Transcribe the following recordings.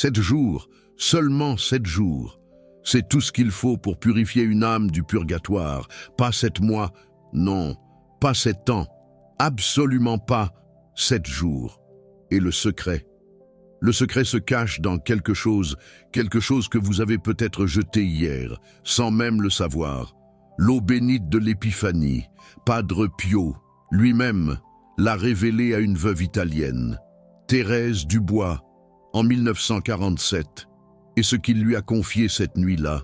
7 jours, seulement 7 jours. C'est tout ce qu'il faut pour purifier une âme du purgatoire. Pas 7 mois, non, pas 7 ans, absolument pas 7 jours. Et le secret? Le secret se cache dans quelque chose que vous avez peut-être jeté hier, sans même le savoir. L'eau bénite de l'Épiphanie, Padre Pio, lui-même, l'a révélée à une veuve italienne, Thérèse Dubois, en 1947, et ce qu'il lui a confié cette nuit-là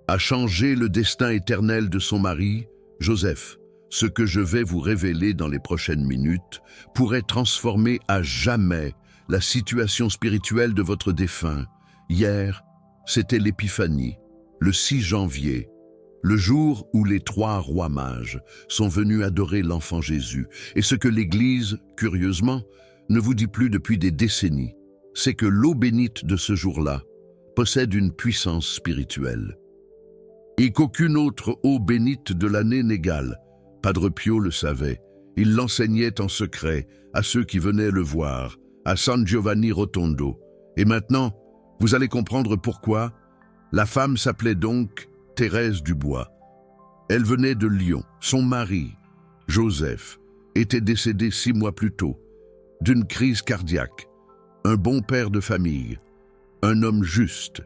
a changé le destin éternel de son mari, Joseph. Ce que je vais vous révéler dans les prochaines minutes pourrait transformer à jamais la situation spirituelle de votre défunt. Hier, c'était l'Épiphanie, le 6 janvier, le jour où les 3 rois mages sont venus adorer l'enfant Jésus. Et ce que l'Église, curieusement, ne vous dit plus depuis des décennies, c'est que l'eau bénite de ce jour-là possède une puissance spirituelle et qu'aucune autre eau bénite de l'année n'égale. Padre Pio le savait, il l'enseignait en secret à ceux qui venaient le voir, à San Giovanni Rotondo. Et maintenant, vous allez comprendre pourquoi. La femme s'appelait donc Thérèse Dubois. Elle venait de Lyon. Son mari, Joseph, était décédé 6 mois plus tôt, d'une crise cardiaque. Un bon père de famille, un homme juste.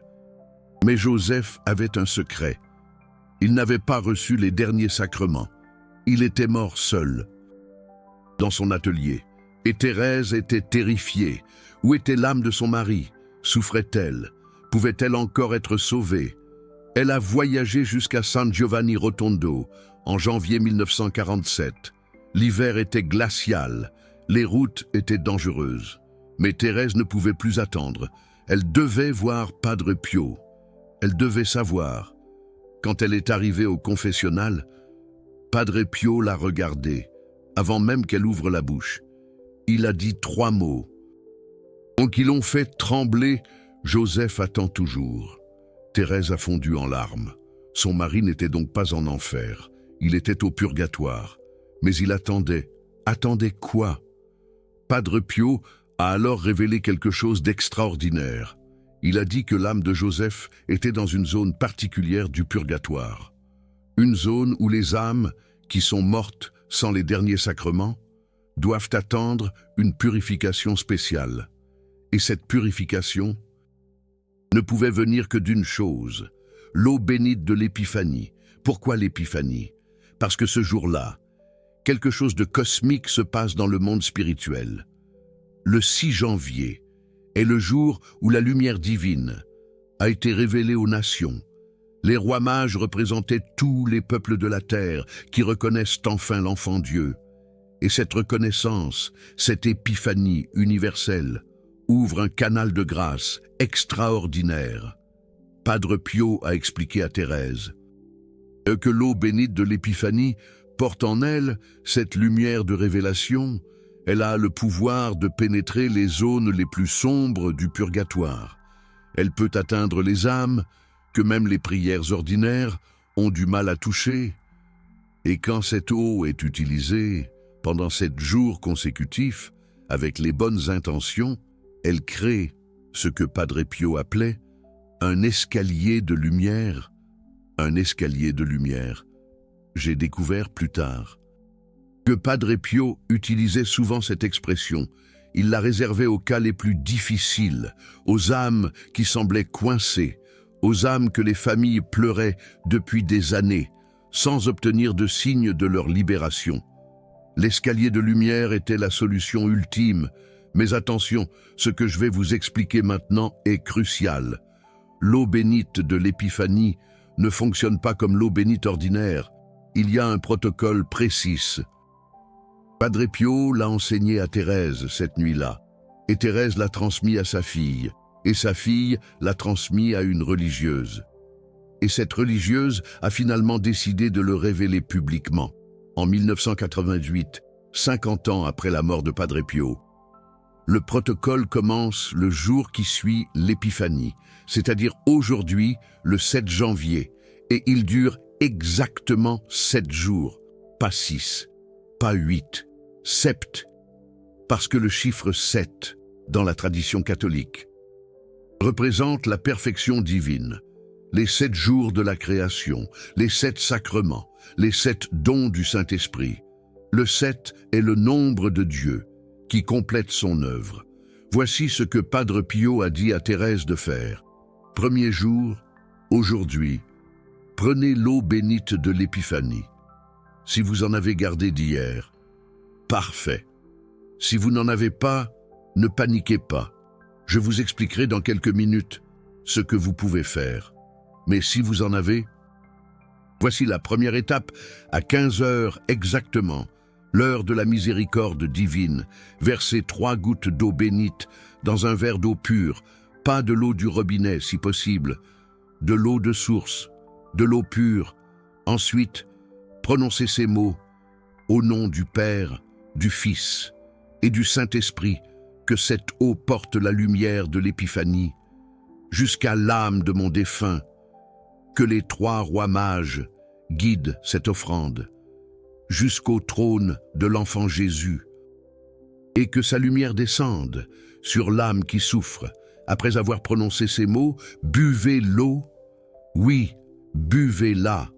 Mais Joseph avait un secret. Il n'avait pas reçu les derniers sacrements. Il était mort seul, dans son atelier. Et Thérèse était terrifiée. Où était l'âme de son mari? Souffrait-elle? Pouvait-elle encore être sauvée? Elle a voyagé jusqu'à San Giovanni Rotondo en janvier 1947. L'hiver était glacial, les routes étaient dangereuses. Mais Thérèse ne pouvait plus attendre. Elle devait voir Padre Pio. Elle devait savoir. Quand elle est arrivée au confessionnal, Padre Pio l'a regardée, avant même qu'elle ouvre la bouche. Il a dit 3 mots. Donc ils l'ont fait trembler. Joseph attend toujours. Thérèse a fondu en larmes. Son mari n'était donc pas en enfer. Il était au purgatoire. Mais il attendait. Attendait quoi? Padre Pio a alors révélé quelque chose d'extraordinaire. Il a dit que l'âme de Joseph était dans une zone particulière du purgatoire. Une zone où les âmes, qui sont mortes sans les derniers sacrements, doivent attendre une purification spéciale. Et cette purification ne pouvait venir que d'une chose, l'eau bénite de l'Épiphanie. Pourquoi l'Épiphanie? Parce que ce jour-là, quelque chose de cosmique se passe dans le monde spirituel. Le 6 janvier est le jour où la lumière divine a été révélée aux nations. Les rois mages représentaient tous les peuples de la terre qui reconnaissent enfin l'enfant Dieu. Et cette reconnaissance, cette épiphanie universelle, ouvre un canal de grâce extraordinaire. Padre Pio a expliqué à Thérèse que l'eau bénite de l'Épiphanie porte en elle cette lumière de révélation. Elle a le pouvoir de pénétrer les zones les plus sombres du purgatoire. Elle peut atteindre les âmes que même les prières ordinaires ont du mal à toucher. Et quand cette eau est utilisée pendant 7 jours consécutifs, avec les bonnes intentions, elle crée ce que Padre Pio appelait un escalier de lumière. Un escalier de lumière. J'ai découvert plus tard que Padre Pio utilisait souvent cette expression. Il la réservait aux cas les plus difficiles, aux âmes qui semblaient coincées, aux âmes que les familles pleuraient depuis des années, sans obtenir de signe de leur libération. L'escalier de lumière était la solution ultime, mais attention, ce que je vais vous expliquer maintenant est crucial. L'eau bénite de l'Épiphanie ne fonctionne pas comme l'eau bénite ordinaire. Il y a un protocole précis. Padre Pio l'a enseigné à Thérèse cette nuit-là, et Thérèse l'a transmis à sa fille, et sa fille l'a transmis à une religieuse. Et cette religieuse a finalement décidé de le révéler publiquement, en 1988, 50 ans après la mort de Padre Pio. Le protocole commence le jour qui suit l'Épiphanie, c'est-à-dire aujourd'hui, le 7 janvier, et il dure exactement 7 jours, pas 6. Pas 8, sept, parce que le chiffre 7, dans la tradition catholique, représente la perfection divine, les 7 jours de la création, les 7 sacrements, les 7 dons du Saint-Esprit. Le 7 est le nombre de Dieu qui complète son œuvre. Voici ce que Padre Pio a dit à Thérèse de faire. Premier jour, aujourd'hui, prenez l'eau bénite de l'Épiphanie. Si vous en avez gardé d'hier, parfait. Si vous n'en avez pas, ne paniquez pas. Je vous expliquerai dans quelques minutes ce que vous pouvez faire. Mais si vous en avez, voici la première étape. À 15 heures exactement, l'heure de la miséricorde divine, versez 3 gouttes d'eau bénite dans un verre d'eau pure, pas de l'eau du robinet si possible, de l'eau de source, de l'eau pure. Ensuite, prononcez ces mots, au nom du Père, du Fils et du Saint-Esprit, que cette eau porte la lumière de l'Épiphanie, jusqu'à l'âme de mon défunt, que les 3 rois mages guident cette offrande, jusqu'au trône de l'enfant Jésus, et que sa lumière descende sur l'âme qui souffre. Après avoir prononcé ces mots, buvez l'eau, oui, buvez-la.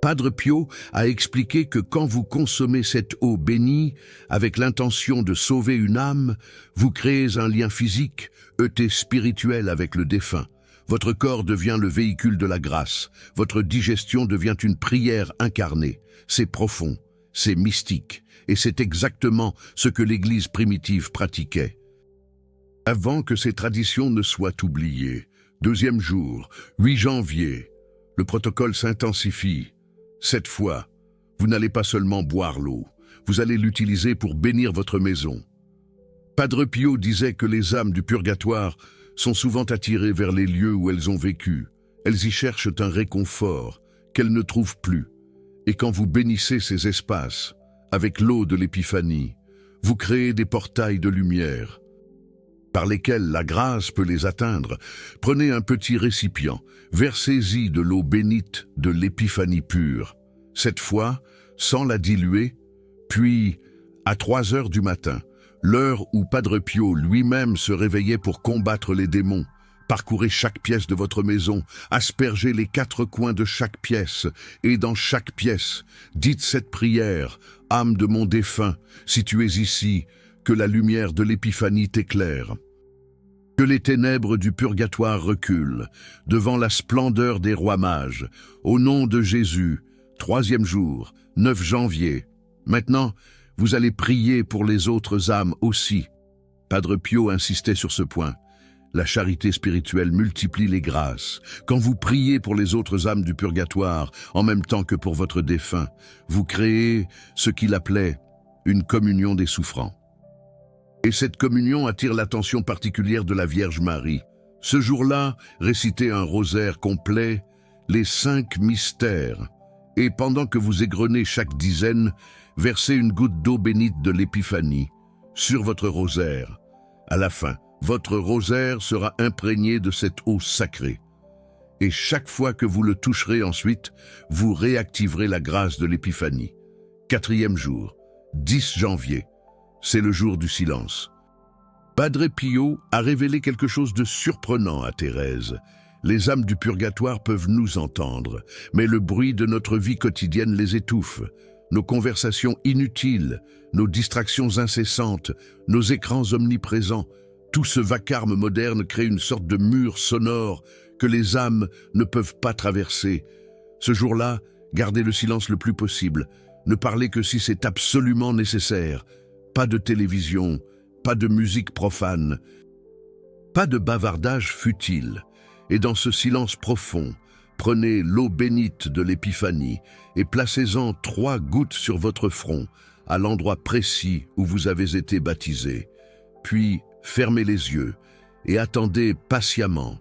Padre Pio a expliqué que quand vous consommez cette eau bénie avec l'intention de sauver une âme, vous créez un lien physique, spirituel avec le défunt. Votre corps devient le véhicule de la grâce. Votre digestion devient une prière incarnée. C'est profond, c'est mystique, et c'est exactement ce que l'Église primitive pratiquait. Avant que ces traditions ne soient oubliées, 2e jour, 8 janvier, le protocole s'intensifie. Cette fois, vous n'allez pas seulement boire l'eau, vous allez l'utiliser pour bénir votre maison. Padre Pio disait que les âmes du purgatoire sont souvent attirées vers les lieux où elles ont vécu. Elles y cherchent un réconfort qu'elles ne trouvent plus. Et quand vous bénissez ces espaces avec l'eau de l'Épiphanie, vous créez des portails de lumière par lesquels la grâce peut les atteindre. Prenez un petit récipient, versez-y de l'eau bénite de l'Épiphanie pure, cette fois sans la diluer, puis à 3 heures du matin, l'heure où Padre Pio lui-même se réveillait pour combattre les démons, parcourez chaque pièce de votre maison, aspergez les 4 coins de chaque pièce, et dans chaque pièce, dites cette prière, âme de mon défunt, si tu es ici, que la lumière de l'Épiphanie t'éclaire. Que les ténèbres du purgatoire reculent devant la splendeur des rois mages. Au nom de Jésus, 3e jour, 9 janvier. Maintenant, vous allez prier pour les autres âmes aussi. Padre Pio insistait sur ce point. La charité spirituelle multiplie les grâces. Quand vous priez pour les autres âmes du purgatoire, en même temps que pour votre défunt, vous créez ce qu'il appelait une communion des souffrants. Et cette communion attire l'attention particulière de la Vierge Marie. Ce jour-là, récitez un rosaire complet, les 5 mystères, et pendant que vous égrenez chaque dizaine, versez une goutte d'eau bénite de l'Épiphanie sur votre rosaire. À la fin, votre rosaire sera imprégné de cette eau sacrée. Et chaque fois que vous le toucherez ensuite, vous réactiverez la grâce de l'Épiphanie. 4e jour, 10 janvier. C'est le jour du silence. Padre Pio a révélé quelque chose de surprenant à Thérèse. Les âmes du purgatoire peuvent nous entendre, mais le bruit de notre vie quotidienne les étouffe. Nos conversations inutiles, nos distractions incessantes, nos écrans omniprésents, tout ce vacarme moderne crée une sorte de mur sonore que les âmes ne peuvent pas traverser. Ce jour-là, gardez le silence le plus possible. Ne parlez que si c'est absolument nécessaire. Pas de télévision, pas de musique profane, pas de bavardage futile. Et dans ce silence profond, prenez l'eau bénite de l'Épiphanie et placez-en 3 gouttes sur votre front, à l'endroit précis où vous avez été baptisé. Puis, fermez les yeux et attendez patiemment.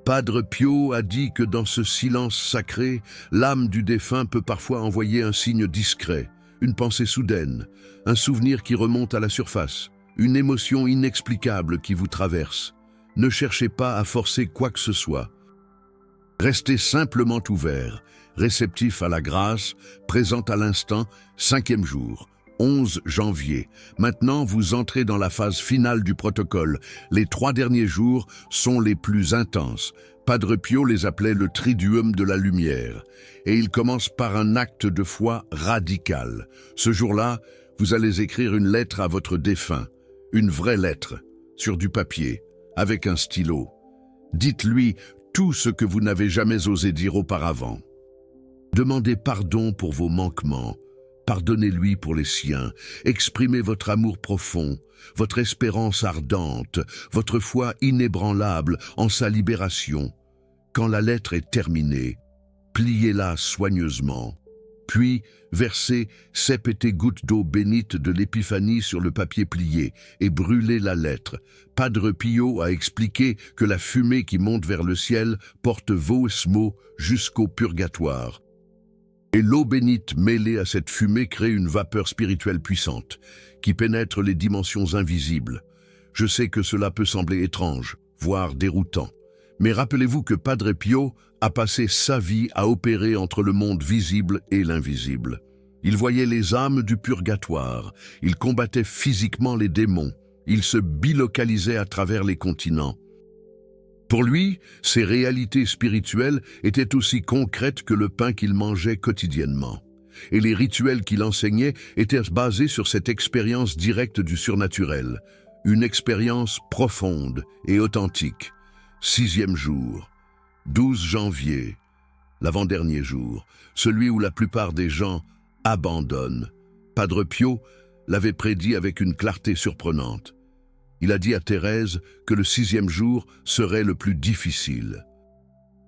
Padre Pio a dit que dans ce silence sacré, l'âme du défunt peut parfois envoyer un signe discret, une pensée soudaine, un souvenir qui remonte à la surface, une émotion inexplicable qui vous traverse. Ne cherchez pas à forcer quoi que ce soit. Restez simplement ouvert, réceptif à la grâce, présente à l'instant, 5e jour, 11 janvier. Maintenant, vous entrez dans la phase finale du protocole. Les 3 derniers jours sont les plus intenses. Padre Pio les appelait le triduum de la lumière. Et il commence par un acte de foi radical. Ce jour-là, vous allez écrire une lettre à votre défunt. Une vraie lettre, sur du papier, avec un stylo. Dites-lui tout ce que vous n'avez jamais osé dire auparavant. Demandez pardon pour vos manquements. Pardonnez-lui pour les siens. Exprimez votre amour profond, votre espérance ardente, votre foi inébranlable en sa libération. Quand la lettre est terminée, pliez-la soigneusement. Puis, versez 7 gouttes d'eau bénite de l'épiphanie sur le papier plié et brûlez la lettre. Padre Pio a expliqué que la fumée qui monte vers le ciel porte vos mots jusqu'au purgatoire. Et l'eau bénite mêlée à cette fumée crée une vapeur spirituelle puissante, qui pénètre les dimensions invisibles. Je sais que cela peut sembler étrange, voire déroutant. Mais rappelez-vous que Padre Pio a passé sa vie à opérer entre le monde visible et l'invisible. Il voyait les âmes du purgatoire, il combattait physiquement les démons, il se bilocalisait à travers les continents. Pour lui, ces réalités spirituelles étaient aussi concrètes que le pain qu'il mangeait quotidiennement. Et les rituels qu'il enseignait étaient basés sur cette expérience directe du surnaturel, une expérience profonde et authentique. 6e jour, 12 janvier, l'avant-dernier jour, celui où la plupart des gens abandonnent. Padre Pio l'avait prédit avec une clarté surprenante. Il a dit à Thérèse que le 6e jour serait le plus difficile,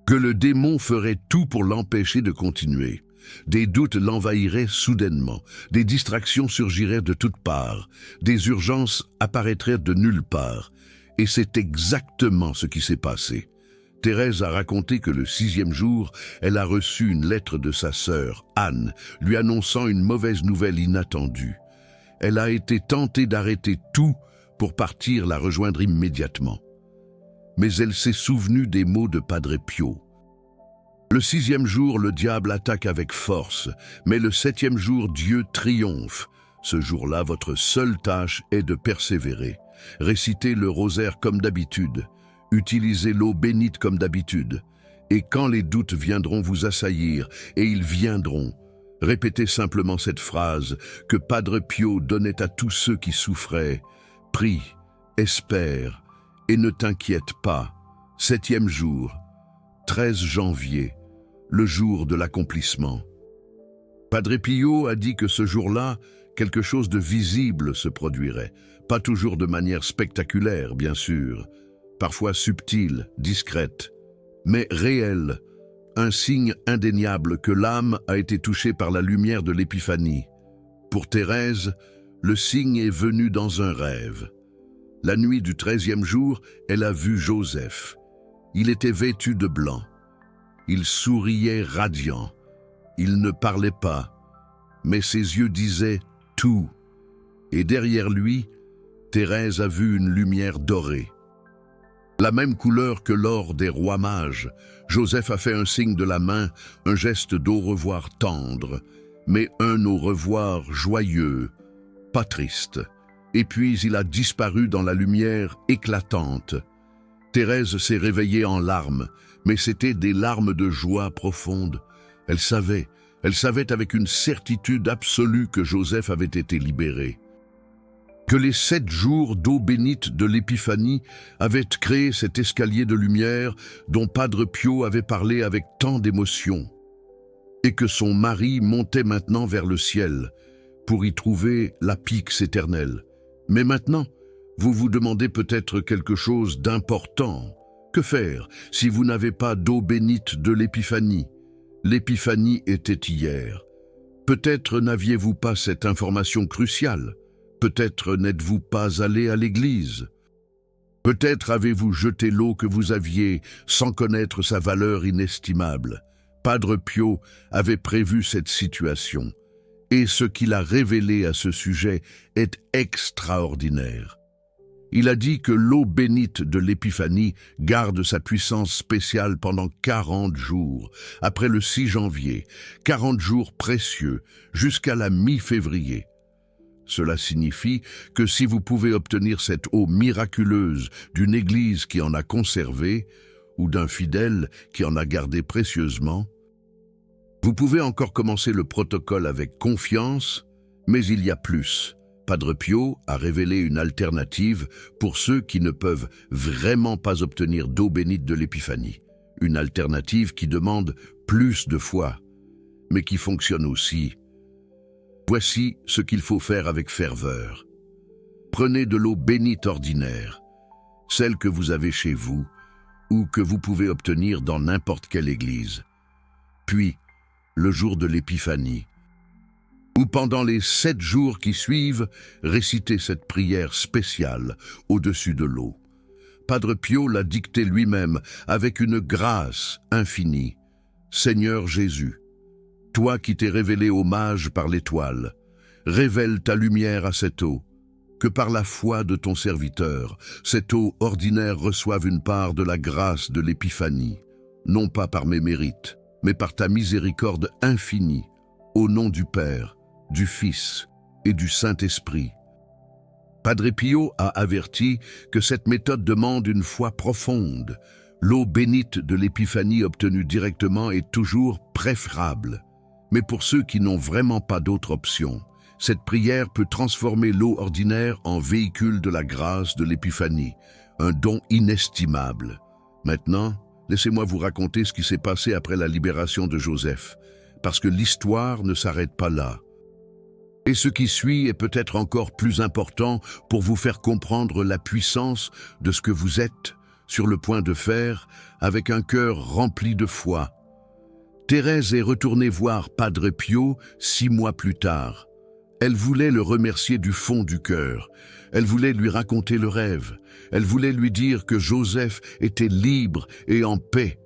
que le démon ferait tout pour l'empêcher de continuer. Des doutes l'envahiraient soudainement, des distractions surgiraient de toutes parts, des urgences apparaîtraient de nulle part. Et c'est exactement ce qui s'est passé. Thérèse a raconté que le 6e jour, elle a reçu une lettre de sa sœur, Anne, lui annonçant une mauvaise nouvelle inattendue. Elle a été tentée d'arrêter tout pour partir la rejoindre immédiatement. Mais elle s'est souvenue des mots de Padre Pio. Le 6e jour, le diable attaque avec force, mais le 7e jour, Dieu triomphe. Ce jour-là, votre seule tâche est de persévérer. Récitez le rosaire comme d'habitude. Utilisez l'eau bénite comme d'habitude. Et quand les doutes viendront vous assaillir, et ils viendront, répétez simplement cette phrase que Padre Pio donnait à tous ceux qui souffraient. Prie, espère, et ne t'inquiète pas. 7e jour, 13 janvier, le jour de l'accomplissement. Padre Pio a dit que ce jour-là, quelque chose de visible se produirait, pas toujours de manière spectaculaire, bien sûr, parfois subtile, discrète, mais réelle, un signe indéniable que l'âme a été touchée par la lumière de l'épiphanie. Pour Thérèse, le signe est venu dans un rêve. La nuit du 13e jour, elle a vu Joseph. Il était vêtu de blanc. Il souriait radiant. Il ne parlait pas, mais ses yeux disaient tout. Et derrière lui, Thérèse a vu une lumière dorée. La même couleur que l'or des rois mages, Joseph a fait un signe de la main, un geste d'au revoir tendre, mais un au revoir joyeux, pas triste. Et puis il a disparu dans la lumière éclatante. Thérèse s'est réveillée en larmes, mais c'était des larmes de joie profonde. Elle savait avec une certitude absolue que Joseph avait été libéré. Que les 7 jours d'eau bénite de l'épiphanie avaient créé cet escalier de lumière dont Padre Pio avait parlé avec tant d'émotion, et que son mari montait maintenant vers le ciel pour y trouver la Pix éternelle. Mais maintenant, vous vous demandez peut-être quelque chose d'important. Que faire si vous n'avez pas d'eau bénite de l'épiphanie? L'épiphanie était hier. Peut-être n'aviez-vous pas cette information cruciale. Peut-être n'êtes-vous pas allé à l'église. Peut-être avez-vous jeté l'eau que vous aviez sans connaître sa valeur inestimable. Padre Pio avait prévu cette situation. Et ce qu'il a révélé à ce sujet est extraordinaire. Il a dit que l'eau bénite de l'épiphanie garde sa puissance spéciale pendant 40 jours, après le 6 janvier, 40 jours précieux, jusqu'à la mi-février. Cela signifie que si vous pouvez obtenir cette eau miraculeuse d'une église qui en a conservé, ou d'un fidèle qui en a gardé précieusement, vous pouvez encore commencer le protocole avec confiance, mais il y a plus. Padre Pio a révélé une alternative pour ceux qui ne peuvent vraiment pas obtenir d'eau bénite de l'Épiphanie. Une alternative qui demande plus de foi, mais qui fonctionne aussi. Voici ce qu'il faut faire avec ferveur. Prenez de l'eau bénite ordinaire, celle que vous avez chez vous ou que vous pouvez obtenir dans n'importe quelle église. Puis, le jour de l'Épiphanie, ou pendant les 7 jours qui suivent, récitez cette prière spéciale au-dessus de l'eau. Padre Pio l'a dictée lui-même avec une grâce infinie. Seigneur Jésus, toi qui t'es révélé aux mages par l'étoile, révèle ta lumière à cette eau, que par la foi de ton serviteur, cette eau ordinaire reçoive une part de la grâce de l'Épiphanie, non pas par mes mérites, mais par ta miséricorde infinie, au nom du Père, du Fils et du Saint-Esprit. Padre Pio a averti que cette méthode demande une foi profonde. L'eau bénite de l'Épiphanie obtenue directement est toujours préférable. Mais pour ceux qui n'ont vraiment pas d'autre option, cette prière peut transformer l'eau ordinaire en véhicule de la grâce de l'Épiphanie, un don inestimable. Maintenant, laissez-moi vous raconter ce qui s'est passé après la libération de Joseph, parce que l'histoire ne s'arrête pas là. Et ce qui suit est peut-être encore plus important pour vous faire comprendre la puissance de ce que vous êtes sur le point de faire avec un cœur rempli de foi. Thérèse est retournée voir Padre Pio 6 mois plus tard. Elle voulait le remercier du fond du cœur. Elle voulait lui raconter le rêve. Elle voulait lui dire que Joseph était libre et en paix.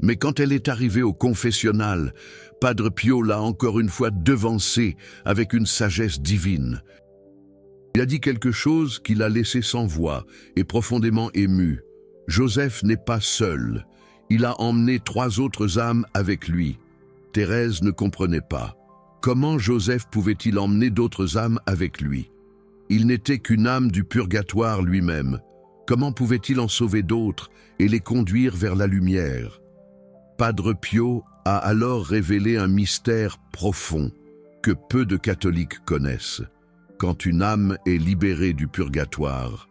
Mais quand elle est arrivée au confessionnal, Padre Pio l'a encore une fois devancée avec une sagesse divine. Il a dit quelque chose qui l'a laissé sans voix et profondément ému. Joseph n'est pas seul. Il a emmené 3 autres âmes avec lui. Thérèse ne comprenait pas. Comment Joseph pouvait-il emmener d'autres âmes avec lui? Il n'était qu'une âme du purgatoire lui-même. Comment pouvait-il en sauver d'autres et les conduire vers la lumière? Padre Pio a alors révélé un mystère profond que peu de catholiques connaissent. Quand une âme est libérée du purgatoire,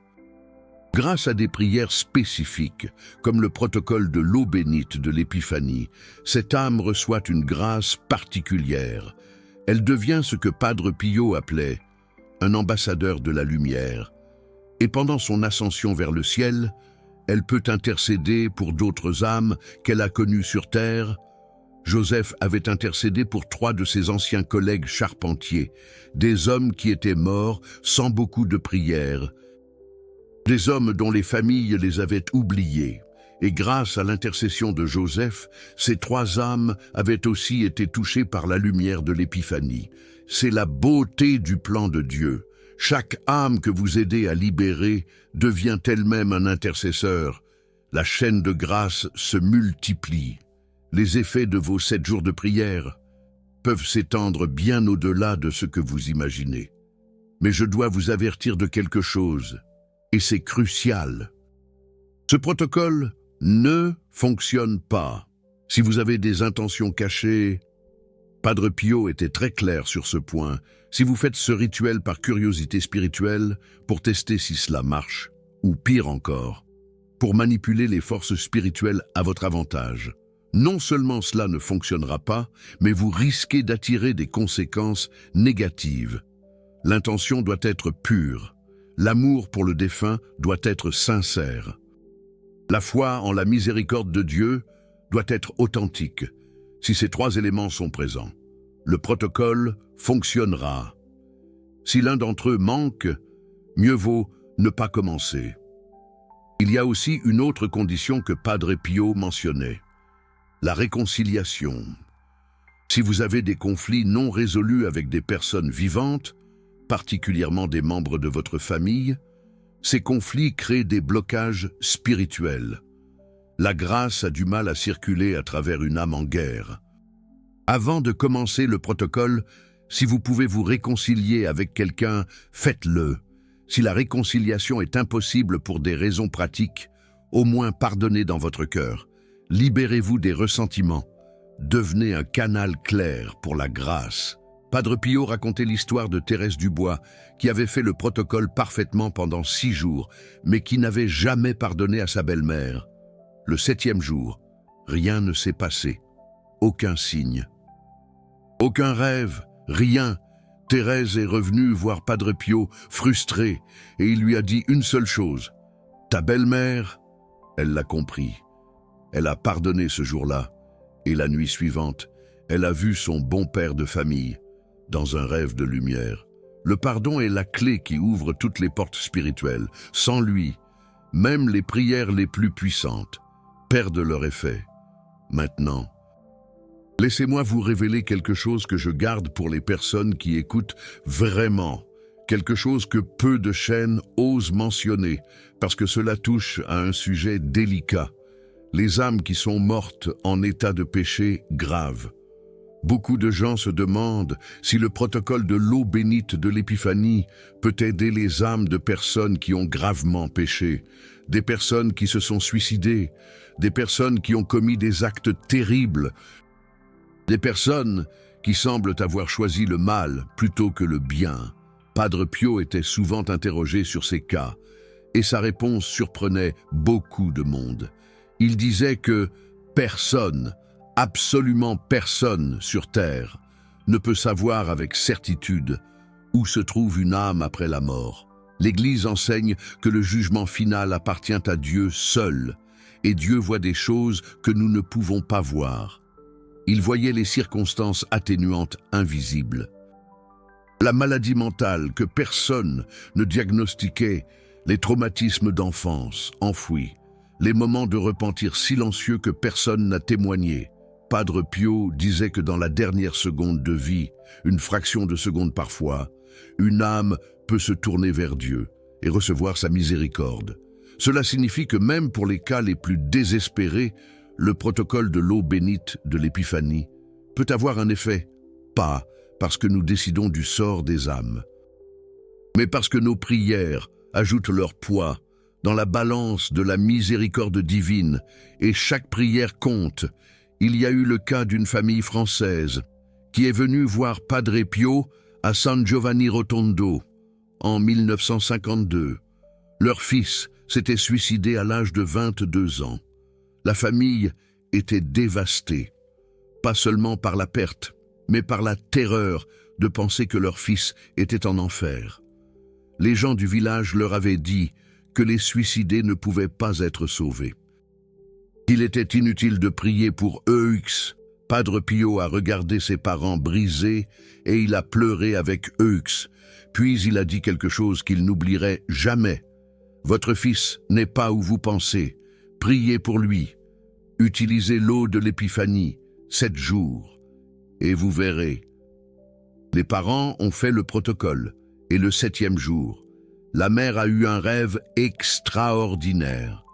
grâce à des prières spécifiques, comme le protocole de l'eau bénite de l'Épiphanie, cette âme reçoit une grâce particulière. Elle devient ce que Padre Pio appelait un ambassadeur de la lumière. Et pendant son ascension vers le ciel, elle peut intercéder pour d'autres âmes qu'elle a connues sur terre. Joseph avait intercédé pour 3 de ses anciens collègues charpentiers, des hommes qui étaient morts sans beaucoup de prières, des hommes dont les familles les avaient oubliés. Et grâce à l'intercession de Joseph, ces 3 âmes avaient aussi été touchées par la lumière de l'Épiphanie. C'est la beauté du plan de Dieu. Chaque âme que vous aidez à libérer devient elle-même un intercesseur. La chaîne de grâce se multiplie. Les effets de vos 7 jours de prière peuvent s'étendre bien au-delà de ce que vous imaginez. Mais je dois vous avertir de quelque chose, et c'est crucial. Ce protocole ne fonctionne pas. Si vous avez des intentions cachées, Padre Pio était très clair sur ce point. Si vous faites ce rituel par curiosité spirituelle, pour tester si cela marche, ou pire encore, pour manipuler les forces spirituelles à votre avantage, non seulement cela ne fonctionnera pas, mais vous risquez d'attirer des conséquences négatives. L'intention doit être pure. L'amour pour le défunt doit être sincère. La foi en la miséricorde de Dieu doit être authentique. Si ces 3 éléments sont présents, le protocole fonctionnera. Si l'un d'entre eux manque, mieux vaut ne pas commencer. Il y a aussi une autre condition que Padre Pio mentionnait, la réconciliation. Si vous avez des conflits non résolus avec des personnes vivantes, particulièrement des membres de votre famille, ces conflits créent des blocages spirituels. La grâce a du mal à circuler à travers une âme en guerre. Avant de commencer le protocole, Si vous pouvez vous réconcilier avec quelqu'un, faites-le. Si la réconciliation est impossible pour des raisons pratiques, au moins pardonnez dans votre cœur. Libérez-vous des ressentiments. Devenez un canal clair pour la grâce. Padre Pio racontait l'histoire de Thérèse Dubois, qui avait fait le protocole parfaitement pendant 6 jours, mais qui n'avait jamais pardonné à sa belle-mère. Le 7e jour, rien ne s'est passé. Aucun signe. Aucun rêve, rien. Thérèse est revenue voir Padre Pio, frustrée, et il lui a dit une seule chose. « Ta belle-mère ?» Elle l'a compris. Elle a pardonné ce jour-là, et la nuit suivante, elle a vu son bon père de famille, dans un rêve de lumière. Le pardon est la clé qui ouvre toutes les portes spirituelles. Sans lui, même les prières les plus puissantes perdent leur effet. Maintenant, laissez-moi vous révéler quelque chose que je garde pour les personnes qui écoutent vraiment, quelque chose que peu de chaînes osent mentionner, parce que cela touche à un sujet délicat. Les âmes qui sont mortes en état de péché grave. Beaucoup de gens se demandent si le protocole de l'eau bénite de l'Épiphanie peut aider les âmes de personnes qui ont gravement péché, des personnes qui se sont suicidées, des personnes qui ont commis des actes terribles, des personnes qui semblent avoir choisi le mal plutôt que le bien. Padre Pio était souvent interrogé sur ces cas, et sa réponse surprenait beaucoup de monde. Il disait que personne, absolument personne sur terre, ne peut savoir avec certitude où se trouve une âme après la mort. L'Église enseigne que le jugement final appartient à Dieu seul, et Dieu voit des choses que nous ne pouvons pas voir. Il voyait les circonstances atténuantes invisibles. La maladie mentale que personne ne diagnostiquait, les traumatismes d'enfance enfouis, les moments de repentir silencieux que personne n'a témoignés. Padre Pio disait que dans la dernière seconde de vie, une fraction de seconde parfois, une âme peut se tourner vers Dieu et recevoir sa miséricorde. Cela signifie que même pour les cas les plus désespérés, le protocole de l'eau bénite de l'Épiphanie peut avoir un effet, pas parce que nous décidons du sort des âmes, mais parce que nos prières ajoutent leur poids dans la balance de la miséricorde divine, et chaque prière compte. Il y a eu le cas d'une famille française qui est venue voir Padre Pio à San Giovanni Rotondo en 1952. Leur fils s'était suicidé à l'âge de 22 ans. La famille était dévastée, pas seulement par la perte, mais par la terreur de penser que leur fils était en enfer. Les gens du village leur avaient dit que les suicidés ne pouvaient pas être sauvés. Il était inutile de prier pourEux. Padre Pio a regardé ses parents brisés et il a pleuré avecEux. Puis il a dit quelque chose qu'il n'oublierait jamais. « Votre fils n'est pas où vous pensez. Priez pour lui. Utilisez l'eau de l'Épiphanie, 7 jours, et vous verrez. » Les parents ont fait le protocole, et le 7e jour, la mère a eu un rêve extraordinaire.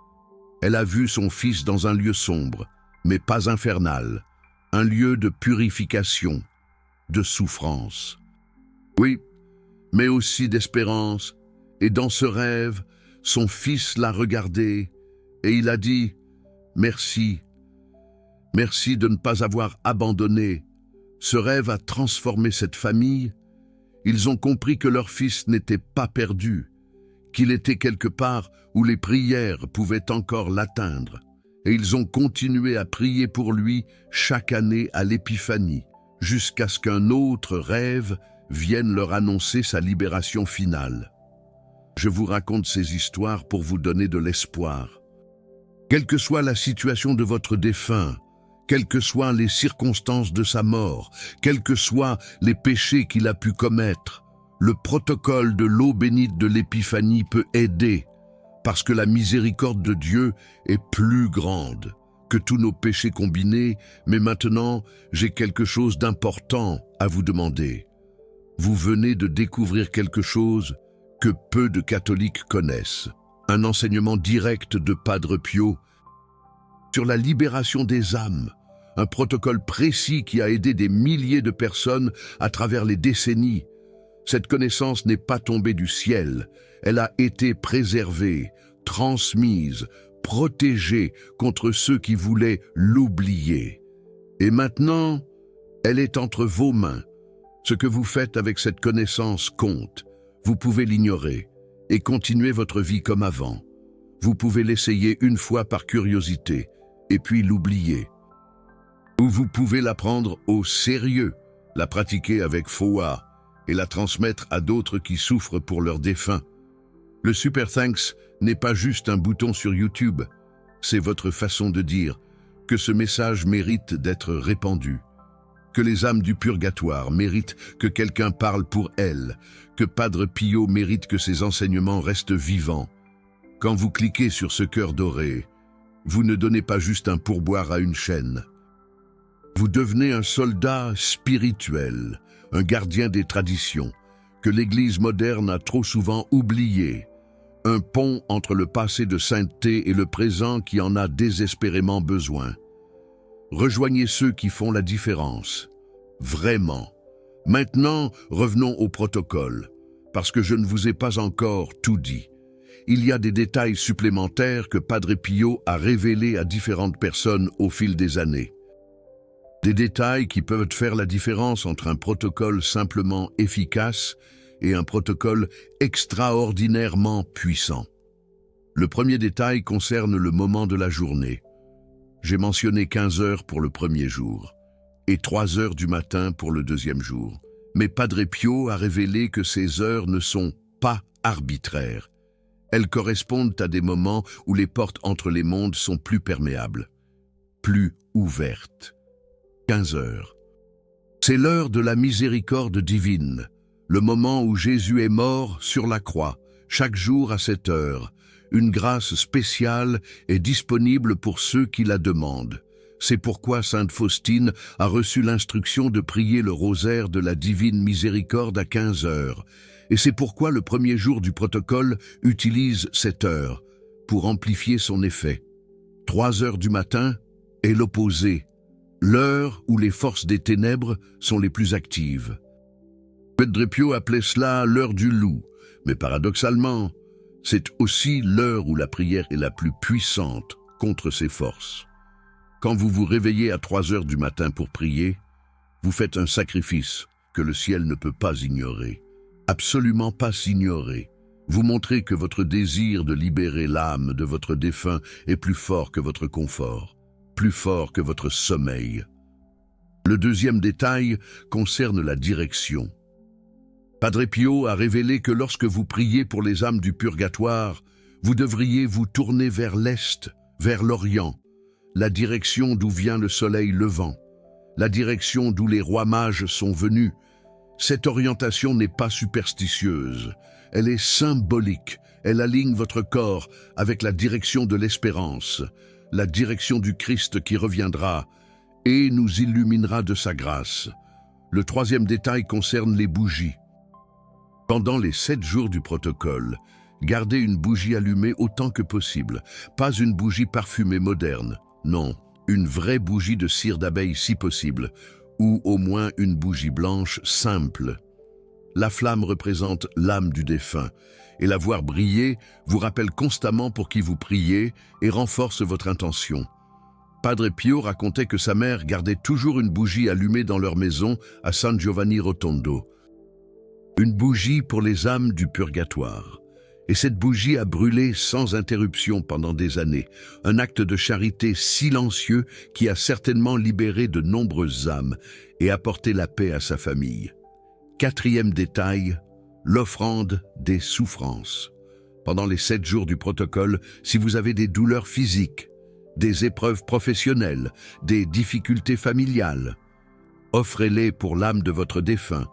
Elle a vu son fils dans un lieu sombre, mais pas infernal, un lieu de purification, de souffrance. Oui, mais aussi d'espérance, et dans ce rêve, son fils l'a regardé, et il a dit « Merci, merci de ne pas avoir abandonné. » Ce rêve a transformé cette famille. Ils ont compris que leur fils n'était pas perdu, qu'il était quelque part où les prières pouvaient encore l'atteindre. Et ils ont continué à prier pour lui chaque année à l'Épiphanie, jusqu'à ce qu'un autre rêve vienne leur annoncer sa libération finale. Je vous raconte ces histoires pour vous donner de l'espoir. Quelle que soit la situation de votre défunt, quelles que soient les circonstances de sa mort, quels que soient les péchés qu'il a pu commettre, le protocole de l'eau bénite de l'Épiphanie peut aider, parce que la miséricorde de Dieu est plus grande que tous nos péchés combinés. Mais maintenant, j'ai quelque chose d'important à vous demander. Vous venez de découvrir quelque chose que peu de catholiques connaissent, un enseignement direct de Padre Pio sur la libération des âmes un protocole précis qui a aidé des milliers de personnes à travers les décennies. Cette connaissance n'est pas tombée du ciel, elle a été préservée, transmise, protégée contre ceux qui voulaient l'oublier. Et maintenant, elle est entre vos mains. Ce que vous faites avec cette connaissance compte. Vous pouvez l'ignorer et continuer votre vie comme avant. Vous pouvez l'essayer une fois par curiosité et puis l'oublier. Ou vous pouvez la prendre au sérieux, la pratiquer avec foi et la transmettre à d'autres qui souffrent pour leurs défunts. Le Super Thanks n'est pas juste un bouton sur YouTube, c'est votre façon de dire que ce message mérite d'être répandu, que les âmes du purgatoire méritent que quelqu'un parle pour elles, que Padre Pio mérite que ses enseignements restent vivants. Quand vous cliquez sur ce cœur doré, vous ne donnez pas juste un pourboire à une chaîne. Vous devenez un soldat spirituel, un gardien des traditions, que l'Église moderne a trop souvent oublié, un pont entre le passé de sainteté et le présent qui en a désespérément besoin. Rejoignez ceux qui font la différence. Vraiment. Maintenant, revenons au protocole, parce que je ne vous ai pas encore tout dit. Il y a des détails supplémentaires que Padre Pio a révélés à différentes personnes au fil des années. Des détails qui peuvent faire la différence entre un protocole simplement efficace et un protocole extraordinairement puissant. Le premier détail concerne le moment de la journée. J'ai mentionné 15 heures pour le premier jour et 3 heures du matin pour le deuxième jour. Mais Padre Pio a révélé que ces heures ne sont pas arbitraires. Elles correspondent à des moments où les portes entre les mondes sont plus perméables, plus ouvertes. 15 heures. C'est l'heure de la miséricorde divine, le moment où Jésus est mort sur la croix, chaque jour à cette heure. Une grâce spéciale est disponible pour ceux qui la demandent. C'est pourquoi Sainte Faustine a reçu l'instruction de prier le rosaire de la divine miséricorde à 15 heures. Et c'est pourquoi le premier jour du protocole utilise cette heure pour amplifier son effet. 3 heures du matin est l'opposé, l'heure où les forces des ténèbres sont les plus actives. Padre Pio appelait cela l'heure du loup, mais paradoxalement, c'est aussi l'heure où la prière est la plus puissante contre ces forces. Quand vous vous réveillez à 3 heures du matin pour prier, vous faites un sacrifice que le ciel ne peut pas ignorer. Absolument pas s'ignorer. Vous montrez que votre désir de libérer l'âme de votre défunt est plus fort que votre confort, plus fort que votre sommeil. Le deuxième détail concerne la direction. Padre Pio a révélé que lorsque vous priez pour les âmes du purgatoire, vous devriez vous tourner vers l'Est, vers l'Orient, la direction d'où vient le soleil levant, la direction d'où les rois mages sont venus. Cette orientation n'est pas superstitieuse, elle est symbolique, elle aligne votre corps avec la direction de l'espérance, la direction du Christ qui reviendra et nous illuminera de sa grâce. Le troisième détail concerne les bougies. Pendant les 7 jours du protocole, gardez une bougie allumée autant que possible, pas une bougie parfumée moderne, non, une vraie bougie de cire d'abeille si possible, ou au moins une bougie blanche simple. La flamme représente l'âme du défunt, et la voir briller vous rappelle constamment pour qui vous priez et renforce votre intention. Padre Pio racontait que sa mère gardait toujours une bougie allumée dans leur maison à San Giovanni Rotondo. Une bougie pour les âmes du purgatoire. Et cette bougie a brûlé sans interruption pendant des années, un acte de charité silencieux qui a certainement libéré de nombreuses âmes et apporté la paix à sa famille. Quatrième détail, l'offrande des souffrances. Pendant les 7 jours du protocole, si vous avez des douleurs physiques, des épreuves professionnelles, des difficultés familiales, offrez-les pour l'âme de votre défunt.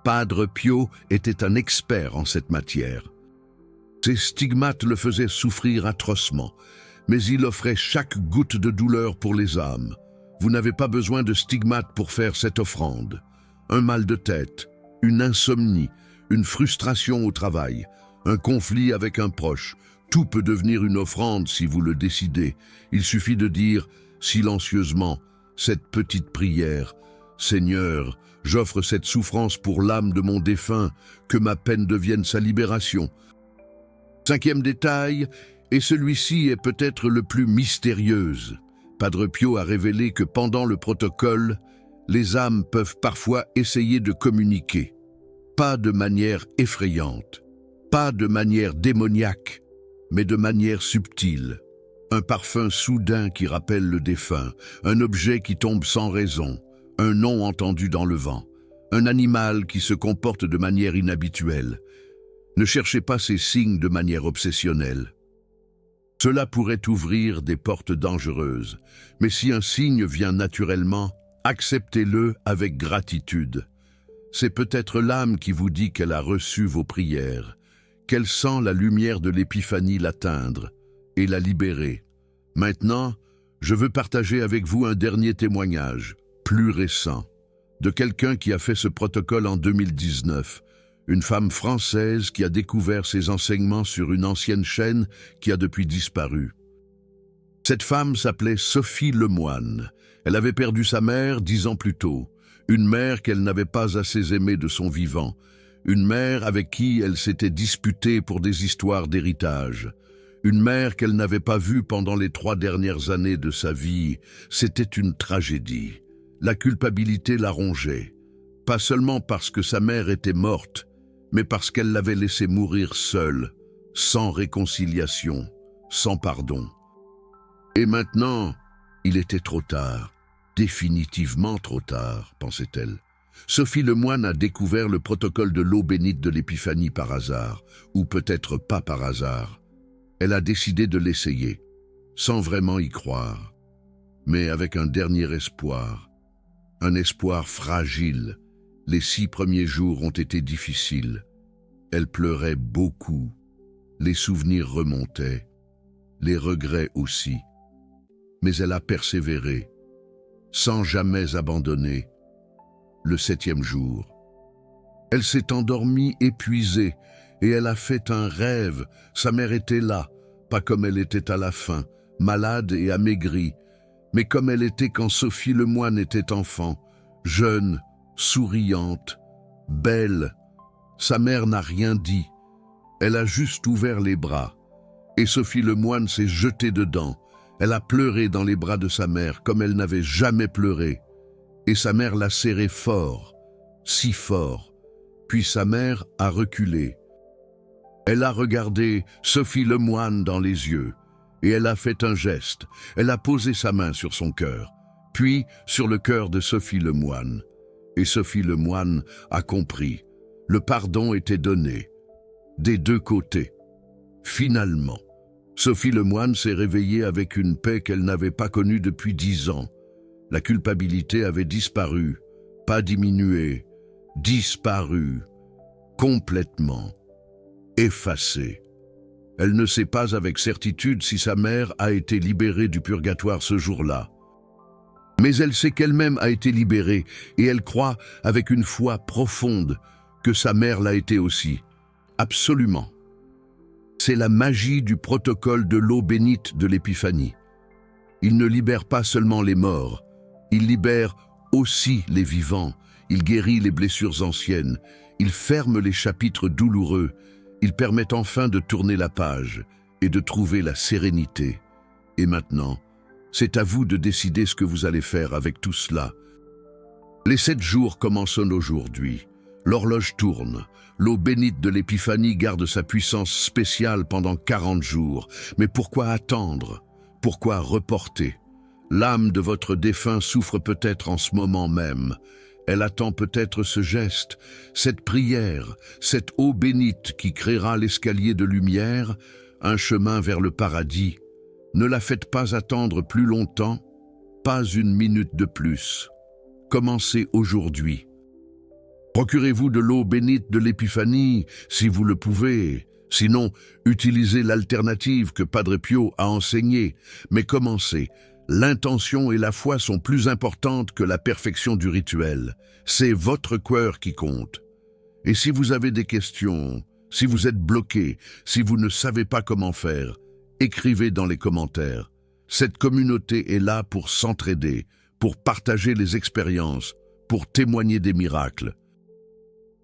Padre Pio était un expert en cette matière. Ses stigmates le faisaient souffrir atrocement, mais il offrait chaque goutte de douleur pour les âmes. Vous n'avez pas besoin de stigmates pour faire cette offrande. Un mal de tête, une insomnie, une frustration au travail, un conflit avec un proche, tout peut devenir une offrande si vous le décidez. Il suffit de dire, silencieusement, « cette petite prière. Seigneur, j'offre cette souffrance pour l'âme de mon défunt, que ma peine devienne sa libération. Cinquième détail, et celui-ci est peut-être le plus mystérieux. Padre Pio a révélé que pendant le protocole, les âmes peuvent parfois essayer de communiquer. Pas de manière effrayante, pas de manière démoniaque, mais de manière subtile. Un parfum soudain qui rappelle le défunt, un objet qui tombe sans raison, un nom entendu dans le vent, un animal qui se comporte de manière inhabituelle. Ne cherchez pas ces signes de manière obsessionnelle. Cela pourrait ouvrir des portes dangereuses, mais si un signe vient naturellement, acceptez-le avec gratitude. C'est peut-être l'âme qui vous dit qu'elle a reçu vos prières, qu'elle sent la lumière de l'épiphanie l'atteindre et la libérer. Maintenant, je veux partager avec vous un dernier témoignage, plus récent, de quelqu'un qui a fait ce protocole en 2019, une femme française qui a découvert ses enseignements sur une ancienne chaîne qui a depuis disparu. Cette femme s'appelait Sophie Lemoine. Elle avait perdu sa mère 10 ans plus tôt, une mère qu'elle n'avait pas assez aimée de son vivant, une mère avec qui elle s'était disputée pour des histoires d'héritage, une mère qu'elle n'avait pas vue pendant les 3 dernières années de sa vie. C'était une tragédie. La culpabilité la rongeait, pas seulement parce que sa mère était morte, mais parce qu'elle l'avait laissée mourir seule, sans réconciliation, sans pardon. Et maintenant, il était trop tard, définitivement trop tard, pensait-elle. Sophie Lemoine a découvert le protocole de l'eau bénite de l'épiphanie par hasard, ou peut-être pas par hasard. Elle a décidé de l'essayer, sans vraiment y croire, mais avec un dernier espoir, un espoir fragile. Les 6 premiers jours ont été difficiles. Elle pleurait beaucoup. Les souvenirs remontaient, les regrets aussi. Mais elle a persévéré, sans jamais abandonner. Le 7e jour, elle s'est endormie épuisée et elle a fait un rêve. Sa mère était là, pas comme elle était à la fin, malade et amaigrie, mais comme elle était quand Sophie Lemoine était enfant, jeune, souriante, belle. Sa mère n'a rien dit. Elle a juste ouvert les bras. Et Sophie Lemoine s'est jetée dedans. Elle a pleuré dans les bras de sa mère comme elle n'avait jamais pleuré. Et sa mère l'a serrée fort, si fort. Puis sa mère a reculé. Elle a regardé Sophie Lemoine dans les yeux. Et elle a fait un geste. Elle a posé sa main sur son cœur, puis sur le cœur de Sophie Lemoine. Et Sophie Lemoine a compris. Le pardon était donné, des 2 côtés. Finalement, Sophie Lemoine s'est réveillée avec une paix qu'elle n'avait pas connue depuis 10 ans. La culpabilité avait disparu, pas diminué, disparu, complètement, effacée. Elle ne sait pas avec certitude si sa mère a été libérée du purgatoire ce jour-là. Mais elle sait qu'elle-même a été libérée et elle croit avec une foi profonde que sa mère l'a été aussi. Absolument. C'est la magie du protocole de l'eau bénite de l'épiphanie. Il ne libère pas seulement les morts, il libère aussi les vivants, il guérit les blessures anciennes, il ferme les chapitres douloureux, il permet enfin de tourner la page et de trouver la sérénité. Et maintenant, c'est à vous de décider ce que vous allez faire avec tout cela. Les 7 jours commencent aujourd'hui. L'horloge tourne. L'eau bénite de l'épiphanie garde sa puissance spéciale pendant 40 jours. Mais pourquoi attendre? Pourquoi reporter? L'âme de votre défunt souffre peut-être en ce moment même. Elle attend peut-être ce geste, cette prière, cette eau bénite qui créera l'escalier de lumière, un chemin vers le paradis. Ne la faites pas attendre plus longtemps, pas une minute de plus. Commencez aujourd'hui. Procurez-vous de l'eau bénite de l'épiphanie si vous le pouvez. Sinon, utilisez l'alternative que Padre Pio a enseignée. Mais commencez. L'intention et la foi sont plus importantes que la perfection du rituel. C'est votre cœur qui compte. Et si vous avez des questions, si vous êtes bloqué, si vous ne savez pas comment faire, écrivez dans les commentaires. Cette communauté est là pour s'entraider, pour partager les expériences, pour témoigner des miracles.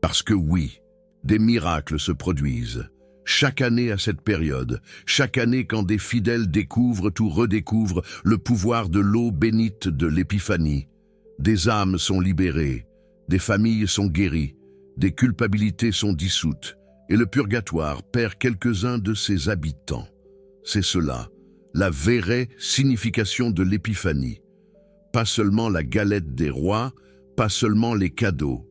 Parce que oui, des miracles se produisent. Chaque année à cette période, chaque année quand des fidèles découvrent ou redécouvrent le pouvoir de l'eau bénite de l'Épiphanie, des âmes sont libérées, des familles sont guéries, des culpabilités sont dissoutes, et le purgatoire perd quelques-uns de ses habitants. C'est cela, la vraie signification de l'Épiphanie. Pas seulement la galette des rois, pas seulement les cadeaux,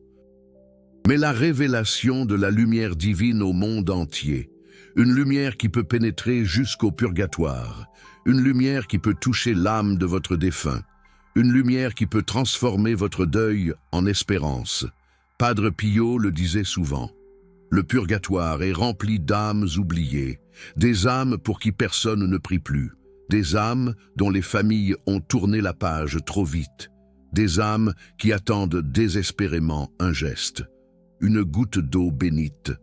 mais la révélation de la lumière divine au monde entier. Une lumière qui peut pénétrer jusqu'au purgatoire. Une lumière qui peut toucher l'âme de votre défunt. Une lumière qui peut transformer votre deuil en espérance. Padre Pio le disait souvent. Le purgatoire est rempli d'âmes oubliées, des âmes pour qui personne ne prie plus, des âmes dont les familles ont tourné la page trop vite, des âmes qui attendent désespérément un geste. Une goutte d'eau bénite,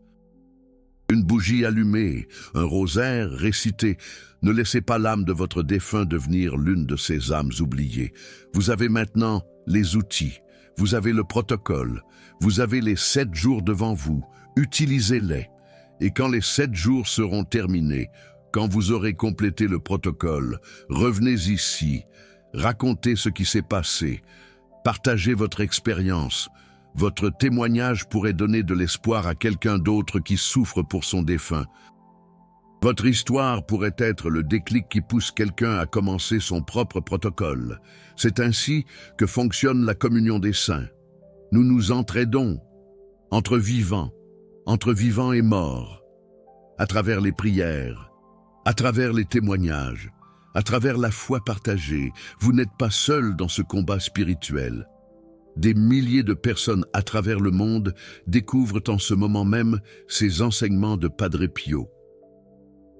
une bougie allumée, un rosaire récité. Ne laissez pas l'âme de votre défunt devenir l'une de ces âmes oubliées. Vous avez maintenant les outils, vous avez le protocole, vous avez les 7 jours devant vous, utilisez-les. Et quand les 7 jours seront terminés, quand vous aurez complété le protocole, revenez ici, racontez ce qui s'est passé, partagez votre expérience. Votre témoignage pourrait donner de l'espoir à quelqu'un d'autre qui souffre pour son défunt. Votre histoire pourrait être le déclic qui pousse quelqu'un à commencer son propre protocole. C'est ainsi que fonctionne la communion des saints. Nous nous entraidons entre vivants et morts, à travers les prières, à travers les témoignages, à travers la foi partagée. Vous n'êtes pas seul dans ce combat spirituel. Des milliers de personnes à travers le monde découvrent en ce moment même ces enseignements de Padre Pio.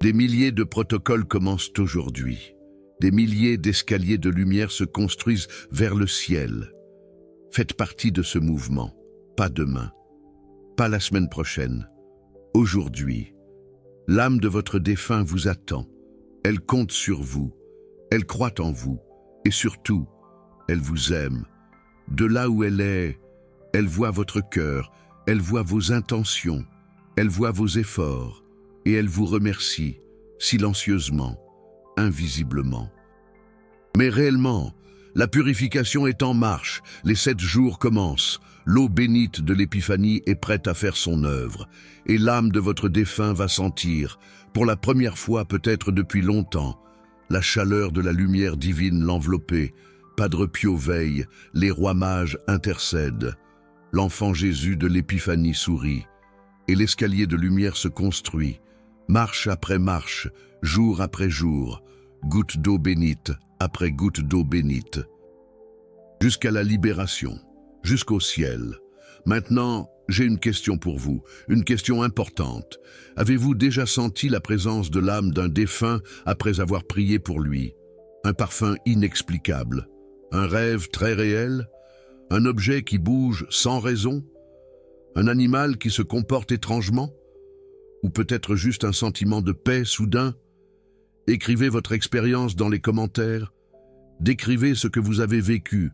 Des milliers de protocoles commencent aujourd'hui. Des milliers d'escaliers de lumière se construisent vers le ciel. Faites partie de ce mouvement, pas demain, pas la semaine prochaine, aujourd'hui. L'âme de votre défunt vous attend. Elle compte sur vous, elle croit en vous, et surtout, elle vous aime. De là où elle est, elle voit votre cœur, elle voit vos intentions, elle voit vos efforts, et elle vous remercie, silencieusement, invisiblement. Mais réellement, la purification est en marche, les 7 jours commencent, l'eau bénite de l'Épiphanie est prête à faire son œuvre, et l'âme de votre défunt va sentir, pour la première fois peut-être depuis longtemps, la chaleur de la lumière divine l'envelopper. Padre Pio veille, les rois mages intercèdent, l'enfant Jésus de l'Épiphanie sourit, et l'escalier de lumière se construit, marche après marche, jour après jour, goutte d'eau bénite après goutte d'eau bénite, jusqu'à la libération, jusqu'au ciel. Maintenant, j'ai une question pour vous, une question importante. Avez-vous déjà senti la présence de l'âme d'un défunt après avoir prié pour lui? Un parfum inexplicable? Un rêve très réel? Un objet qui bouge sans raison? Un animal qui se comporte étrangement? Ou peut-être juste un sentiment de paix soudain? Écrivez votre expérience dans les commentaires. Décrivez ce que vous avez vécu.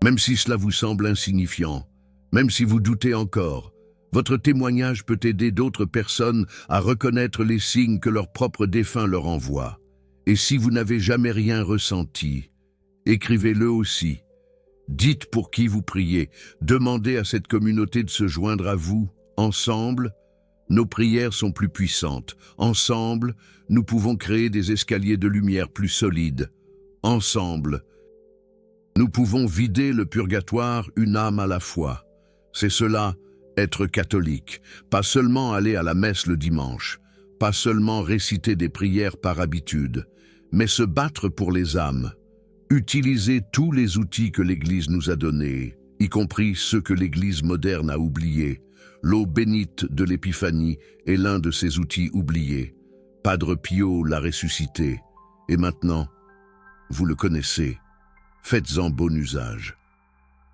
Même si cela vous semble insignifiant, même si vous doutez encore, votre témoignage peut aider d'autres personnes à reconnaître les signes que leur propre défunt leur envoie. Et si vous n'avez jamais rien ressenti, écrivez-le aussi. Dites pour qui vous priez. Demandez à cette communauté de se joindre à vous. Ensemble, nos prières sont plus puissantes. Ensemble, nous pouvons créer des escaliers de lumière plus solides. Ensemble, nous pouvons vider le purgatoire une âme à la fois. C'est cela, être catholique. Pas seulement aller à la messe le dimanche. Pas seulement réciter des prières par habitude. Mais se battre pour les âmes. Utilisez tous les outils que l'Église nous a donnés, y compris ceux que l'Église moderne a oubliés. L'eau bénite de l'Épiphanie est l'un de ces outils oubliés. Padre Pio l'a ressuscité. Et maintenant, vous le connaissez. Faites-en bon usage.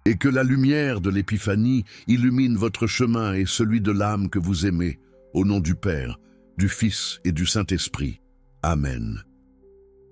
Et que la lumière de l'Épiphanie illumine votre chemin et celui de l'âme que vous aimez, au nom du Père, du Fils et du Saint-Esprit. Amen.